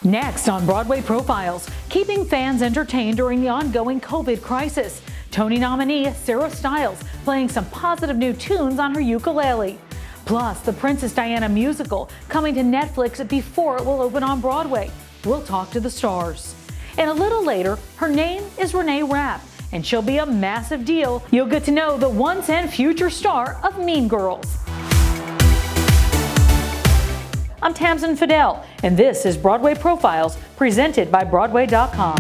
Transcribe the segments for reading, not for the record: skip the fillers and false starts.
Next on Broadway Profiles, keeping fans entertained during the ongoing COVID crisis. Tony nominee Sarah Stiles playing some positive new tunes on her ukulele. Plus, the Princess Diana musical coming to Netflix before it will open on Broadway. We'll talk to the stars. And a little later, her name is Renee Rapp, and she'll be a massive deal. You'll get to know the once and future star of Mean Girls. I'm Tamsin Fidel, and this is Broadway Profiles, presented by Broadway.com.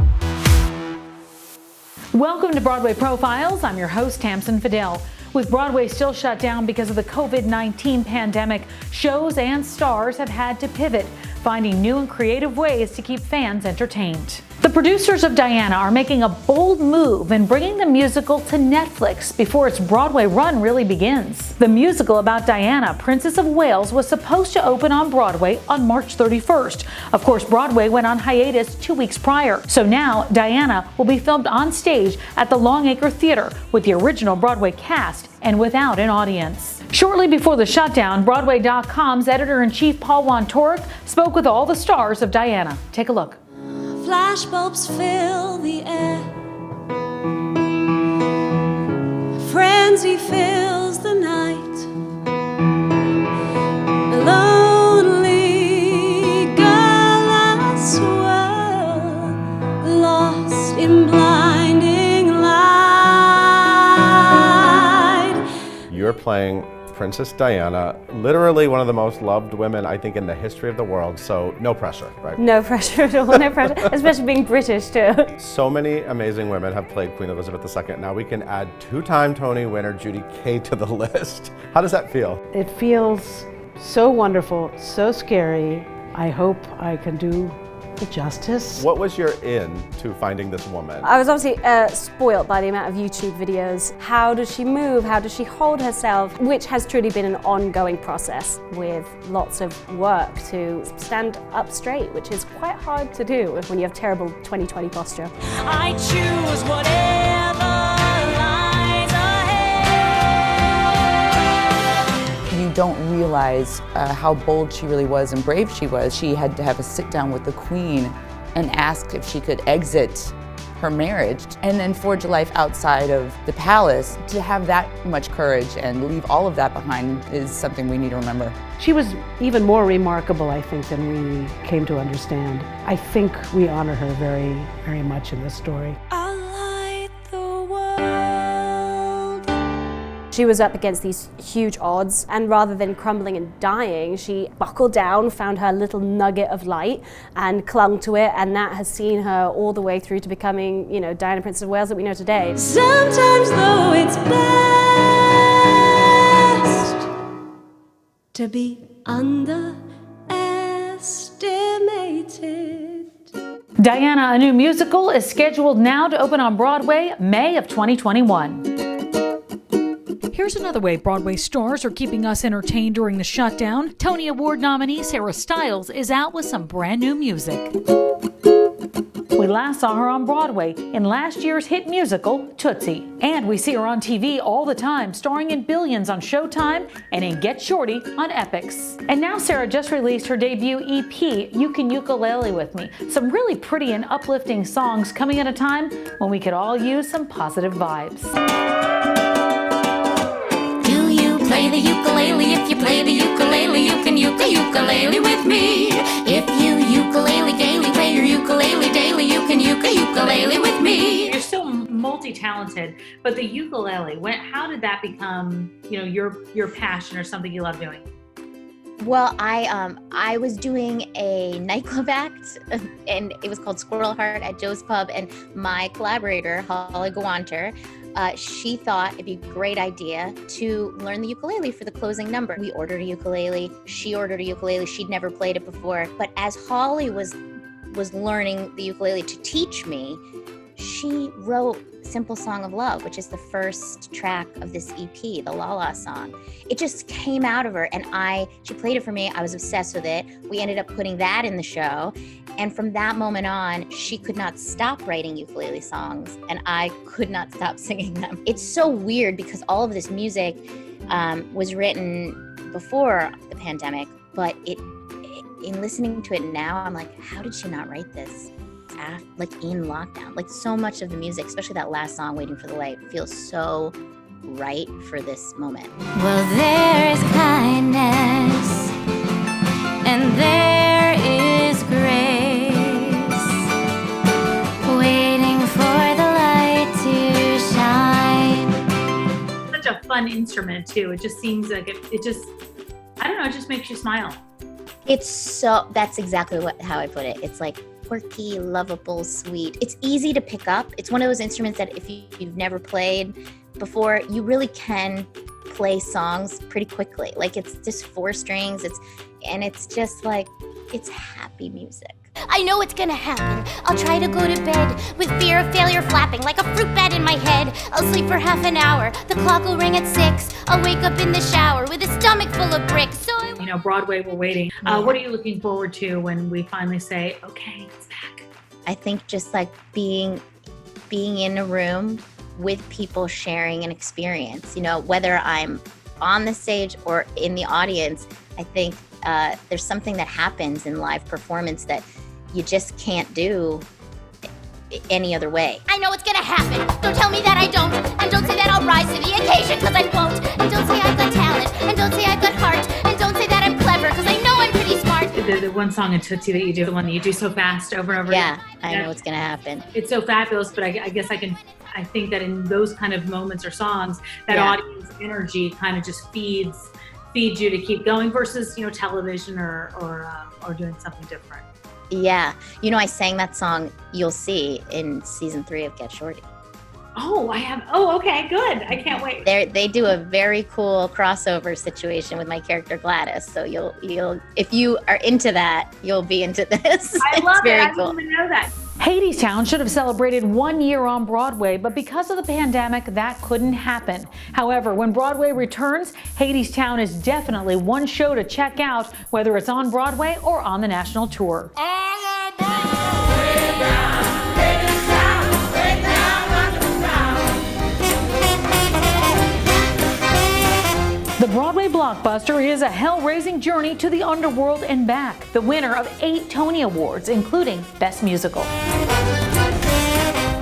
Welcome to Broadway Profiles. I'm your host, Tamsin Fidel. With Broadway still shut down because of the COVID-19 pandemic, shows and stars have had to pivot, finding new and creative ways to keep fans entertained. The producers of Diana are making a bold move and bringing the musical to Netflix before its Broadway run really begins. The musical about Diana, Princess of Wales, was supposed to open on Broadway on March 31st. Of course, Broadway went on hiatus 2 weeks prior. So now Diana will be filmed on stage at the Longacre Theater with the original Broadway cast and without an audience. Shortly before the shutdown, Broadway.com's editor-in-chief Paul Wontorek spoke with all the stars of Diana. Take a look. Flashbulbs fill the air. Frenzy fills the night. A lonely girl I swear, lost in blinding light. You're playing Princess Diana, literally one of the most loved women, I think, in the history of the world, so no pressure, right? No pressure at all, no pressure, especially being British too. So many amazing women have played Queen Elizabeth II. Now we can add two-time Tony winner Judy Kaye to the list. How does that feel? It feels so wonderful, so scary. I hope I can do it justice. What was your in to finding this woman? I was obviously spoilt by the amount of YouTube videos. How does she move? How does she hold herself? Which has truly been an ongoing process with lots of work to stand up straight, which is quite hard to do when you have terrible 2020 posture. I choose whatever lies ahead. You don't realize how bold she really was and brave she was. She had to have a sit down with the Queen and ask if she could exit her marriage and then forge a life outside of the palace. To have that much courage and leave all of that behind is something we need to remember. She was even more remarkable, I think, than we came to understand. I think we honor her very, very much in this story. I'll light the world. She was up against these huge odds, and rather than crumbling and dying, she buckled down, found her little nugget of light and clung to it, and that has seen her all the way through to becoming, you know, Diana, Princess of Wales that we know today. Sometimes though it's best to be underestimated. Diana, a new musical, is scheduled now to open on Broadway May of 2021. Here's another way Broadway stars are keeping us entertained during the shutdown. Tony Award nominee Sarah Stiles is out with some brand new music. We last saw her on Broadway in last year's hit musical, Tootsie. And we see her on TV all the time, starring in Billions on Showtime and in Get Shorty on Epix. And now Sarah just released her debut EP, You Can Ukulele With Me. Some really pretty and uplifting songs coming at a time when we could all use some positive vibes. Play the ukulele. If you play the ukulele, you can ukulele with me. If you ukulele gaily, play your ukulele daily, you can ukulele with me. You're still multi-talented, but the ukulele, how did that become, your passion or something you love doing? Well, I was doing a nightclub act, and it was called Squirrel Heart at Joe's Pub, and my collaborator, Holly Gawanter, she thought it'd be a great idea to learn the ukulele for the closing number. We ordered a ukulele. She ordered a ukulele. She'd never played it before. But as Holly was learning the ukulele to teach me, she wrote Simple Song of Love, which is the first track of this EP, the La La song. It just came out of her, and she played it for me. I was obsessed with it. We ended up putting that in the show. And from that moment on, she could not stop writing ukulele songs, and I could not stop singing them. It's so weird because all of this music was written before the pandemic, but in listening to it now, I'm like, how did she not write this like in lockdown? Like so much of the music, especially that last song, Waiting for the Light, feels so right for this moment. Well, there is kindness and there is grace, waiting for the light to shine. Such a fun instrument too. It just seems like it just, I don't know, it just makes you smile. That's exactly how I put it. It's like quirky, lovable, sweet. It's easy to pick up. It's one of those instruments that if you've never played before, you really can play songs pretty quickly. Like it's just 4 strings. It's just like, it's happy music. I know it's gonna happen. I'll try to go to bed with fear of failure flapping like a fruit bat in my head. I'll sleep for half an hour. The clock will ring at 6. I'll wake up in the shower with a stomach full of bricks. So You know, Broadway, we're waiting. What are you looking forward to when we finally say, okay, it's back? I think just like being in a room with people sharing an experience, you know, whether I'm on the stage or in the audience, I think there's something that happens in live performance that you just can't do any other way. I know it's gonna happen. Don't tell me that I don't. And don't say that I'll rise to the occasion, cause I won't. And don't say I've got talent. And don't say I've got heart. And don't say that I'm clever, cause I know I'm pretty smart. The one song in Tootsie that you do, the one that you do so fast over and over again. I know it's gonna happen. It's so fabulous, but I guess I think that in those kind of moments or songs, that audience energy kind of just feeds you to keep going versus, you know, television or doing something different. Yeah. You know, I sang that song, You'll See, in season 3 of Get Shorty. Oh, I have. Oh, okay, good. I can't wait. They do a very cool crossover situation with my character Gladys. So you'll if you are into that, you'll be into this. I love very it. Cool. I didn't even know that. Hadestown should have celebrated 1 year on Broadway, but because of the pandemic, that couldn't happen. However, when Broadway returns, Hadestown is definitely one show to check out, whether it's on Broadway or on the national tour. The Broadway blockbuster is a hell-raising journey to the underworld and back. The winner of 8 Tony Awards, including Best Musical.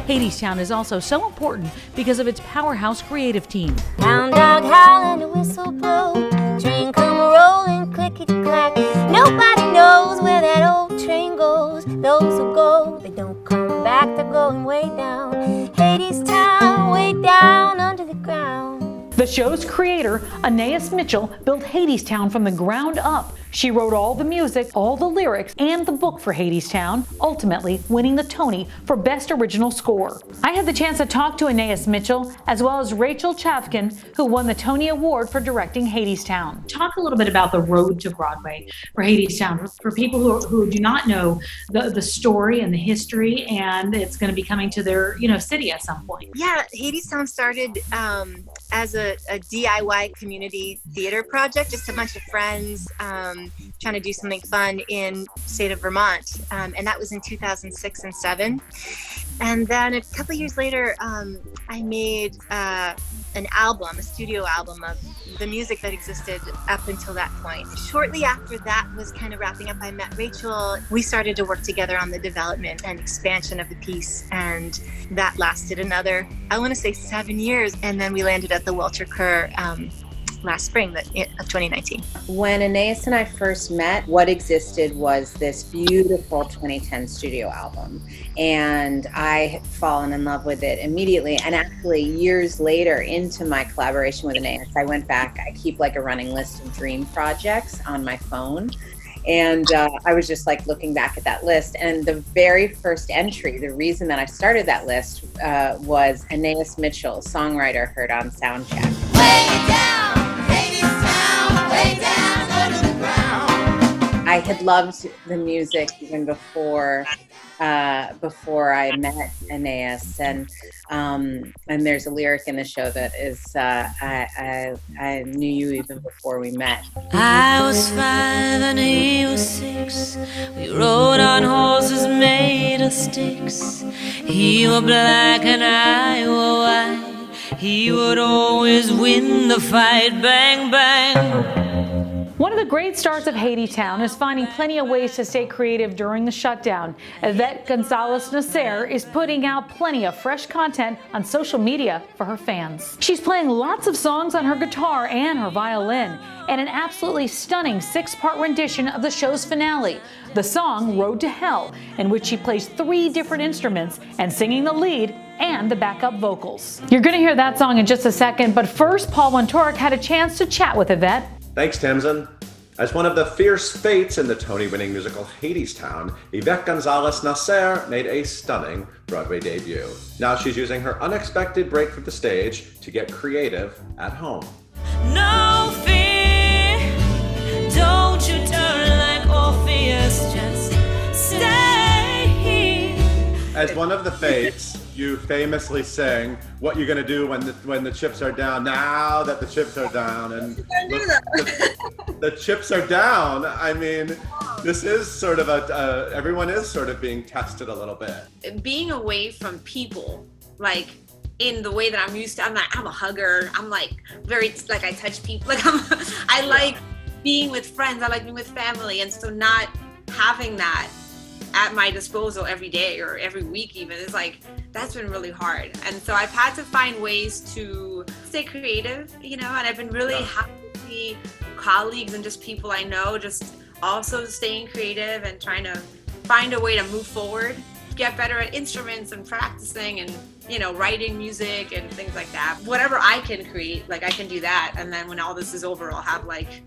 Hadestown is also so important because of its powerhouse creative team. Hound dog howling, a whistle blow, train come rolling, clickety-clack. Nobody knows where that old train goes. Those who go, they don't come back, they're going way down. Hadestown, way down under the ground. The show's creator, Anais Mitchell, built Hadestown from the ground up. She wrote all the music, all the lyrics, and the book for Hadestown, ultimately winning the Tony for Best Original Score. I had the chance to talk to Anais Mitchell, as well as Rachel Chavkin, who won the Tony Award for directing Hadestown. Talk a little bit about the road to Broadway for Hadestown, for people who do not know the story and the history, and it's going to be coming to their city at some point. Yeah, Hadestown started as a DIY community theater project, just a bunch of friends trying to do something fun in state of Vermont. And that was in 2006 and 7. And then a couple of years later, I made an album, a studio album of the music that existed up until that point. Shortly after that was kind of wrapping up, I met Rachel. We started to work together on the development and expansion of the piece, and that lasted another, I want to say 7 years, and then we landed at the Walter Kerr last spring of 2019. When Anais and I first met, what existed was this beautiful 2010 studio album, and I had fallen in love with it immediately. And actually, years later into my collaboration with Anais, I went back. I keep like a running list of dream projects on my phone. And I was just like looking back at that list, and the very first entry, the reason that I started that list was Anais Mitchell, songwriter, heard on Soundcheck. Way down, Hadestown, way down under the ground. I had loved the music even before I met Anais, and there's a lyric in the show that is I knew you even before we met. I was 5 and he was 6. We rode on horses made of sticks. He were black and I were white. He would always win the fight. Bang, bang. One of the great stars of Hadestown is finding plenty of ways to stay creative during the shutdown. Yvette Gonzalez Nasser is putting out plenty of fresh content on social media for her fans. She's playing lots of songs on her guitar and her violin, and an absolutely stunning 6-part rendition of the show's finale, the song Road to Hell, in which she plays 3 different instruments and singing the lead and the backup vocals. You're going to hear that song in just a second, but first, Paul Wontorek had a chance to chat with Yvette. Thanks, Tamsin. As one of the fierce fates in the Tony-winning musical Hadestown, Yvette Gonzalez Nasser made a stunning Broadway debut. Now she's using her unexpected break from the stage to get creative at home. No fear, don't you turn like Orpheus, just stay here. As one of the fates, you famously sang what you're gonna do when the chips are down. Now that the chips are down, and the chips are down. I mean, this is sort of everyone is sort of being tested a little bit. Being away from people, like in the way that I'm used to. I'm a hugger. I'm like very like I touch people. Like I like being with friends. I like being with family, and so not having that at my disposal every day or every week even is like, that's been really hard. And so I've had to find ways to stay creative, you know, and I've been really happy to see colleagues and just people I know just also staying creative and trying to find a way to move forward, get better at instruments and practicing and, you know, writing music and things like that. Whatever I can create, like I can do that. And then when all this is over, I'll have like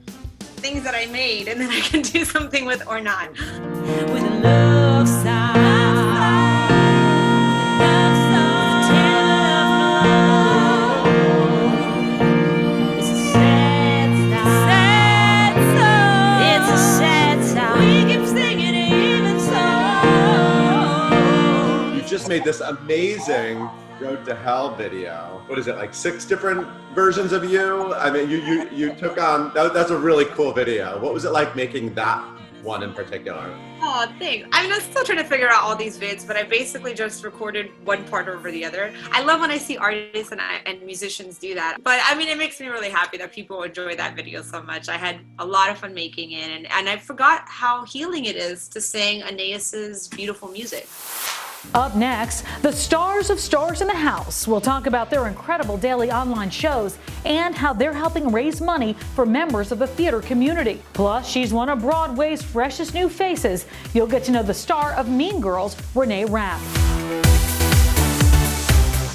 things that I made and then I can do something with or not. With a love song, it's a sad song. It's a sad song. We keep singing even so. You just made this amazing Road to Hell video. What is it, like 6 different versions of you? I mean, you took on, that's a really cool video. What was it like making that one in particular? Oh, thanks. I mean, I'm still trying to figure out all these vids, but I basically just recorded one part over the other. I love when I see artists and musicians do that. But I mean, it makes me really happy that people enjoy that video so much. I had a lot of fun making it, and I forgot how healing it is to sing Aeneas's beautiful music. Up next, the stars of Stars in the House will talk about their incredible daily online shows and how they're helping raise money for members of the theater community. Plus, she's one of Broadway's freshest new faces. You'll get to know the star of Mean Girls, Renee Rapp.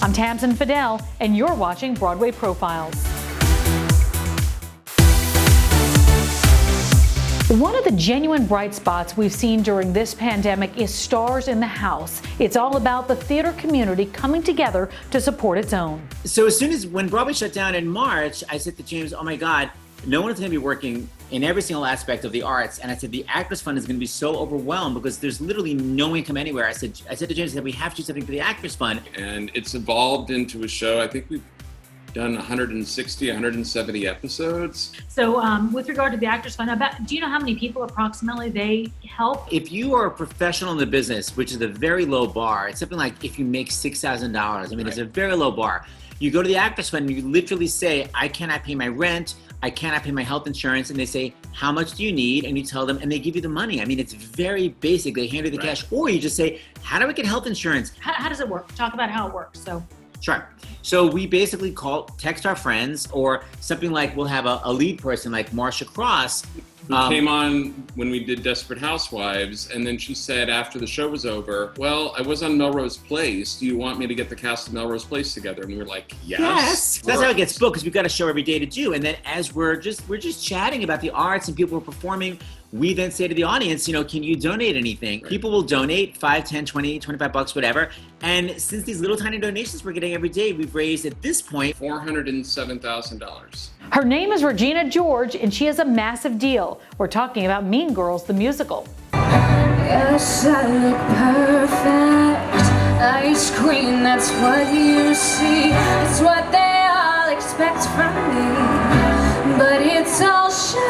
I'm Tamsin Fidel, and you're watching Broadway Profiles. One of the genuine bright spots we've seen during this pandemic is Stars in the House. It's all about the theater community coming together to support its own. So as soon as when Broadway shut down in March, I said to James, oh my God, no one's gonna be working in every single aspect of the arts. And I said, the Actors Fund is gonna be so overwhelmed because there's literally no income anywhere. I said to James, we have to do something for the Actors Fund. And it's evolved into a show. I think we've done 160, 170 episodes. So with regard to the Actors Fund, do you know how many people approximately they help? If you are a professional in the business, which is a very low bar, it's something like if you make $6,000, I mean, It's a very low bar. You go to the Actors Fund and you literally say, I cannot pay my rent, I cannot pay my health insurance, and they say, how much do you need? And you tell them, and they give you the money. I mean, it's very basic. They hand you the cash, or you just say, how do I get health insurance? How does it work? Talk about how it works. Sure. So we basically text our friends, or something like we'll have a lead person like Marsha Cross. Who came on when we did Desperate Housewives, and then she said after the show was over, well, I was on Melrose Place. Do you want me to get the cast of Melrose Place together? And we were like, yes. That's how it gets booked, because we've got a show every day to do. And then as we're just chatting about the arts and people are performing, we then say to the audience, can you donate anything? Right. People will donate $5, $10, $20, $25, whatever. And since these little tiny donations we're getting every day, we've raised at this point $407,000. Her name is Regina George, and she is a massive deal. We're talking about Mean Girls, the musical. Yes, I look perfect. Ice cream, that's what you see. It's what they all expect from me. But it's all shit.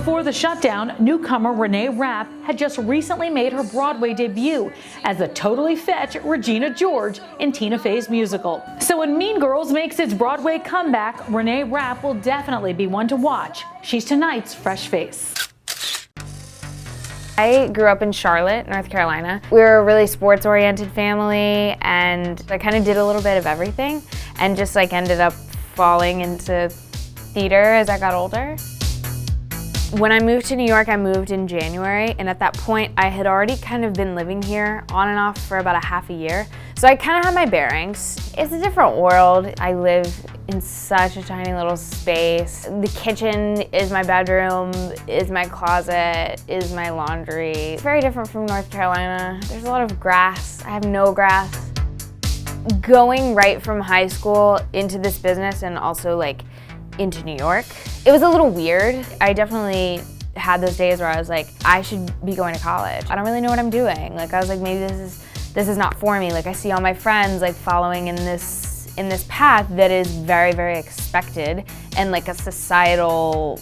Before the shutdown, newcomer Renee Rapp had just recently made her Broadway debut as the totally fetch Regina George in Tina Fey's musical. So when Mean Girls makes its Broadway comeback, Renee Rapp will definitely be one to watch. She's tonight's fresh face. I grew up in Charlotte, North Carolina. We were a really sports-oriented family, and I kind of did a little bit of everything and just like ended up falling into theater as I got older. When I moved to New York, I moved in January, and at that point I had already kind of been living here on and off for about a half a year. So I kind of had my bearings. It's a different world. I live in such a tiny little space. The kitchen is my bedroom, is my closet, is my laundry. It's very different from North Carolina. There's a lot of grass. I have no grass. Going right from high school into this business and also like into New York, it was a little weird. I definitely had those days where I was like, I should be going to college. I don't really know what I'm doing. Like I was like, maybe this is not for me. Like I see all my friends like following in this path that is very, very expected and like a societal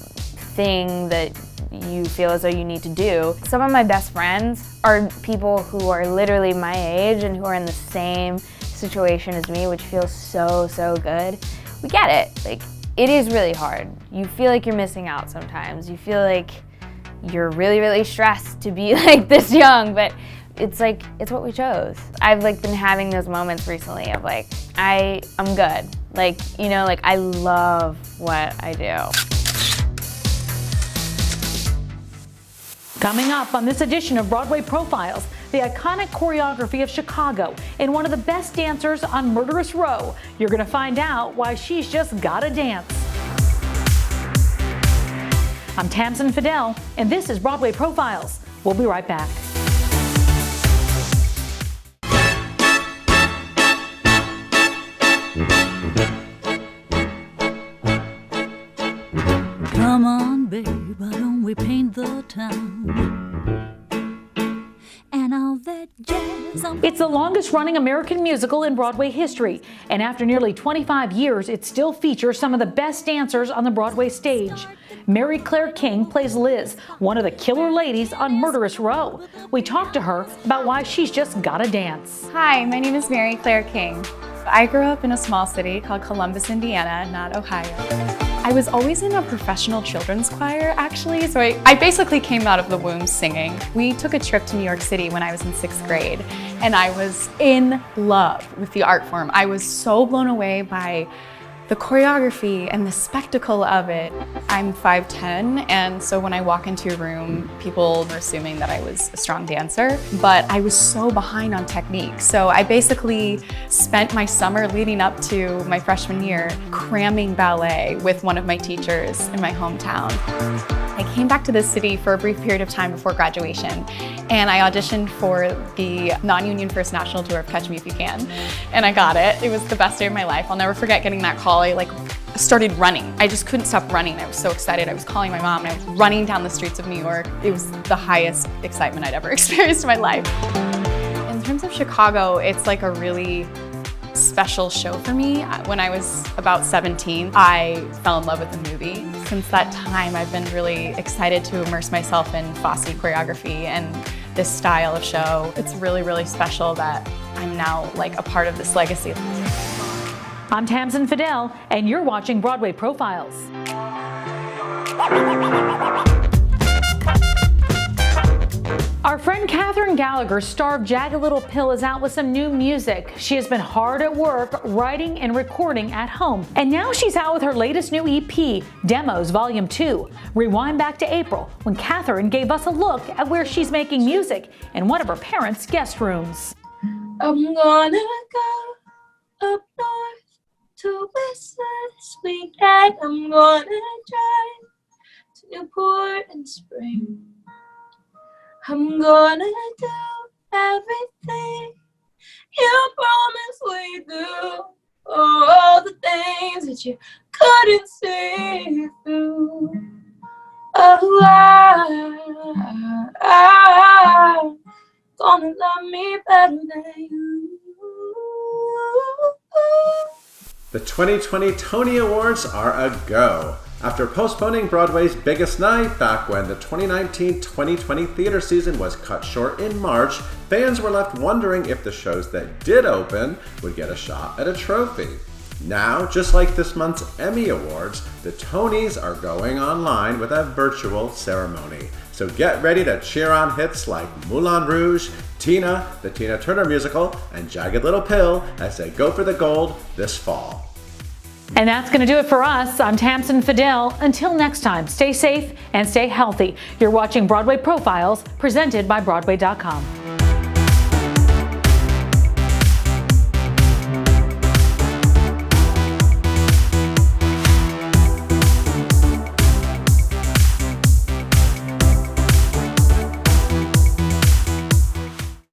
thing that you feel as though you need to do. Some of my best friends are people who are literally my age and who are in the same situation as me, which feels so, so good. We get it. Like, it is really hard. You feel like you're missing out sometimes. You feel like you're really, really stressed to be like this young, but it's like, it's what we chose. I've like been having those moments recently of like, I'm good. Like, you know, like I love what I do. Coming up on this edition of Broadway Profiles, the iconic choreography of Chicago and one of the best dancers on Murderous Row. You're going to find out why she's just gotta dance. I'm Tamsen Fadal, and this is Broadway Profiles. We'll be right back. Come on, babe, why don't we paint the town? And all that jazz. It's the longest running American musical in Broadway history, and after nearly 25 years, it still features some of the best dancers on the Broadway stage. Mary Claire King plays Liz, one of the killer ladies on Murderous Row. We talked to her about why she's just gotta dance. Hi, my name is Mary Claire King. I grew up in a small city called Columbus, Indiana, not Ohio. I was always in a professional children's choir, actually, so I basically came out of the womb singing. We took a trip to New York City when I was in 6th grade, and I was in love with the art form. I was so blown away by the choreography and the spectacle of it. I'm 5'10", and so when I walk into a room, people were assuming that I was a strong dancer, but I was so behind on technique. So I basically spent my summer leading up to my freshman year cramming ballet with one of my teachers in my hometown. I came back to this city for a brief period of time before graduation, and I auditioned for the non-union First National Tour of Catch Me If You Can, and I got it. It was the best day of my life. I'll never forget getting that call. I started running. I just couldn't stop running. I was so excited. I was calling my mom, and I was running down the streets of New York. It was the highest excitement I'd ever experienced in my life. In terms of Chicago, it's like a really special show for me. When I was about 17, I fell in love with the movie. Since that time, I've been really excited to immerse myself in Fosse choreography and this style of show. It's really, really special that I'm now like a part of this legacy. I'm Tamsen Fadal, and you're watching Broadway Profiles. Our friend Katherine Gallagher, star of Jagged Little Pill, is out with some new music. She has been hard at work writing and recording at home. And now she's out with her latest new EP, Demos Volume 2. Rewind back to April, when Katherine gave us a look at where she's making music in one of her parents' guest rooms. I'm gonna go up north to Whistler this weekend. I'm gonna drive to Newport in spring. I'm gonna do everything you promised we'd do. All the things that you couldn't see through. Oh, I'm gonna love me better than you. The 2020 Tony Awards are a go. After postponing Broadway's biggest night back when the 2019-2020 theater season was cut short in March, fans were left wondering if the shows that did open would get a shot at a trophy. Now, just like this month's Emmy Awards, the Tonys are going online with a virtual ceremony. So get ready to cheer on hits like Moulin Rouge, Tina, the Tina Turner musical, and Jagged Little Pill as they go for the gold this fall. And that's going to do it for us. I'm Tamsen Fadal. Until next time, stay safe and stay healthy. You're watching Broadway Profiles, presented by Broadway.com.